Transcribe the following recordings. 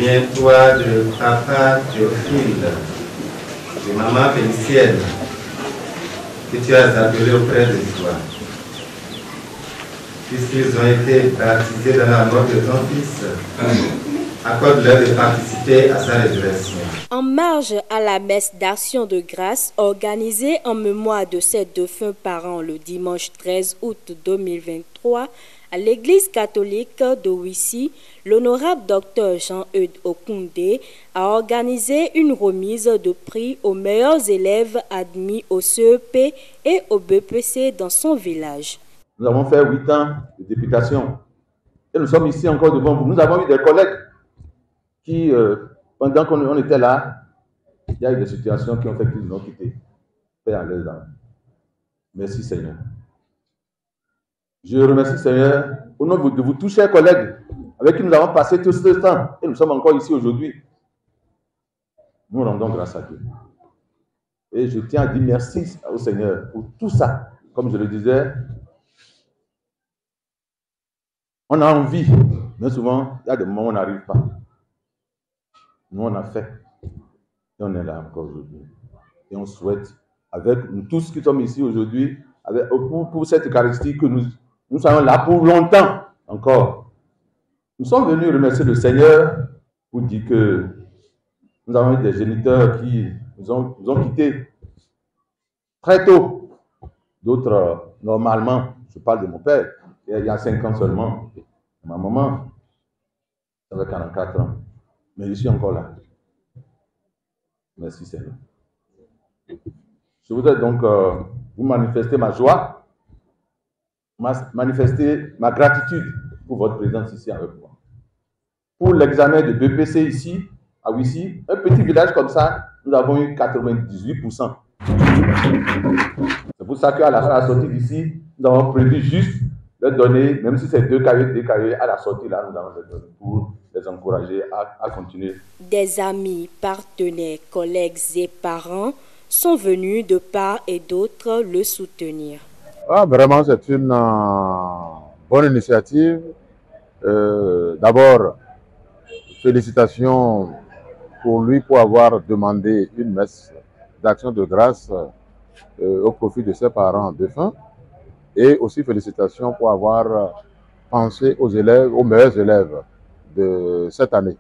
Souviens-toi de papa Théophile, de maman Félicienne, que tu as appelé auprès de toi, puisqu'ils ont été baptisés dans la mort de ton fils. Accorde-leur de participer à sa résurrection. En marge à la messe d'action de grâce organisée en mémoire de ses défunts parents le dimanche 13 août 2023 à l'église catholique de Ouissi, l'honorable Dr Jean-Eudes Okoundé a organisé une remise de prix aux meilleurs élèves admis au CEP et au BPC dans son village. Nous avons fait 8 ans de députation et nous sommes ici encore devant vous. Nous avons eu des collègues qui, pendant qu'on était là, il y a eu des situations qui ont fait qu'ils nous ont quittés. Paix à leurs âmes. Merci Seigneur. Je remercie Seigneur au nom de vous tous chers collègues avec qui nous avons passé tout ce temps et nous sommes encore ici aujourd'hui. Nous rendons grâce à Dieu. Et je tiens à dire merci au Seigneur pour tout ça. Comme je le disais, on a envie, mais souvent, il y a des moments où on n'arrive pas. Nous, on a fait. Et on est là encore aujourd'hui. Et on souhaite, avec nous tous qui sommes ici aujourd'hui, pour cette Eucharistie, que nous soyons là pour longtemps encore. Nous sommes venus remercier le Seigneur pour dire que nous avons eu des géniteurs qui nous ont quittés très tôt. D'autres, normalement, je parle de mon père, il y a 5 ans seulement. Ma maman, ça fait 44 ans. Mais je suis encore là. Merci Seigneur. Je voudrais donc vous manifester ma joie, manifester ma gratitude pour votre présence ici avec moi. Pour l'examen de BPC ici, à Ouissi, un petit village comme ça, nous avons eu 98%. C'est pour ça qu'à la sortie d'ici, nous avons prévu juste leur donner, même si c'est 2 cahiers, à la sortie là, nous allons les donner pour les encourager à continuer. Des amis, partenaires, collègues et parents sont venus de part et d'autre le soutenir. Vraiment, c'est une bonne initiative. D'abord, félicitations pour lui pour avoir demandé une messe d'action de grâce au profit de ses parents défunts. Et aussi félicitations pour avoir pensé aux élèves, aux meilleurs élèves de cette année.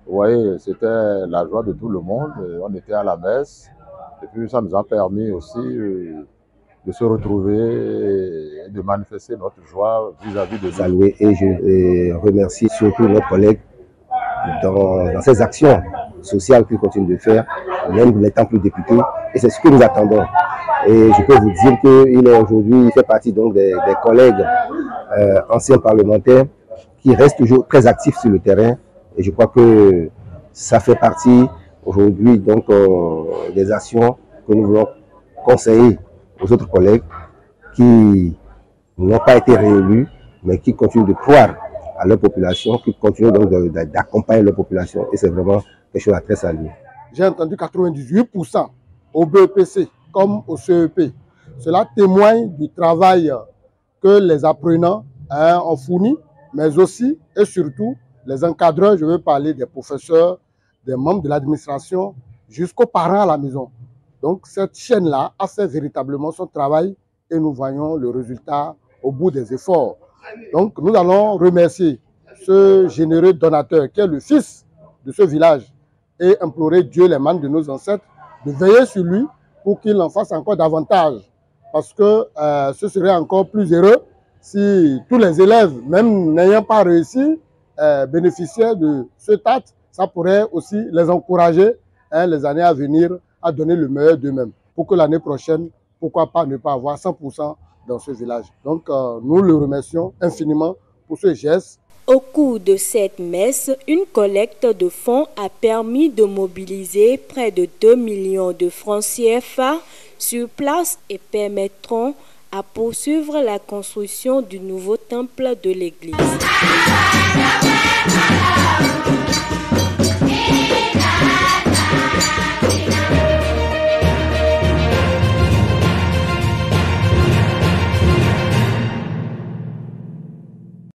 Vous voyez, c'était la joie de tout le monde. On était à la messe. Et puis ça nous a permis aussi de se retrouver et de manifester notre joie vis-à-vis de saluer. Et je remercie surtout nos collègues dans ces actions sociales qu'ils continuent de faire, même n'étant plus députés. Et c'est ce que nous attendons. Et je peux vous dire qu'il est aujourd'hui, il fait partie donc des collègues anciens parlementaires qui restent toujours très actifs sur le terrain. Et je crois que ça fait partie aujourd'hui donc des actions que nous voulons conseiller aux autres collègues qui n'ont pas été réélus, mais qui continuent de croire à leur population, qui continuent donc d'accompagner leur population. Et c'est vraiment quelque chose à très saluer. J'ai entendu 98% au BEPC comme au CEP. Cela témoigne du travail que les apprenants ont fourni, mais aussi et surtout les encadreurs, je veux parler des professeurs, des membres de l'administration, jusqu'aux parents à la maison. Donc cette chaîne-là a fait véritablement son travail et nous voyons le résultat au bout des efforts. Donc nous allons remercier ce généreux donateur qui est le fils de ce village et implorer Dieu, les membres de nos ancêtres, de veiller sur lui pour qu'il en fasse encore davantage. Parce que ce serait encore plus heureux si tous les élèves, même n'ayant pas réussi, bénéficiaient de ce TAT. Ça pourrait aussi les encourager les années à venir à donner le meilleur d'eux-mêmes. Pour que l'année prochaine, pourquoi pas ne pas avoir 100% dans ce village. Donc nous le remercions infiniment pour ce geste. Au cours de cette messe, une collecte de fonds a permis de mobiliser près de 2 millions de francs CFA sur place et permettront à poursuivre la construction du nouveau temple de l'église.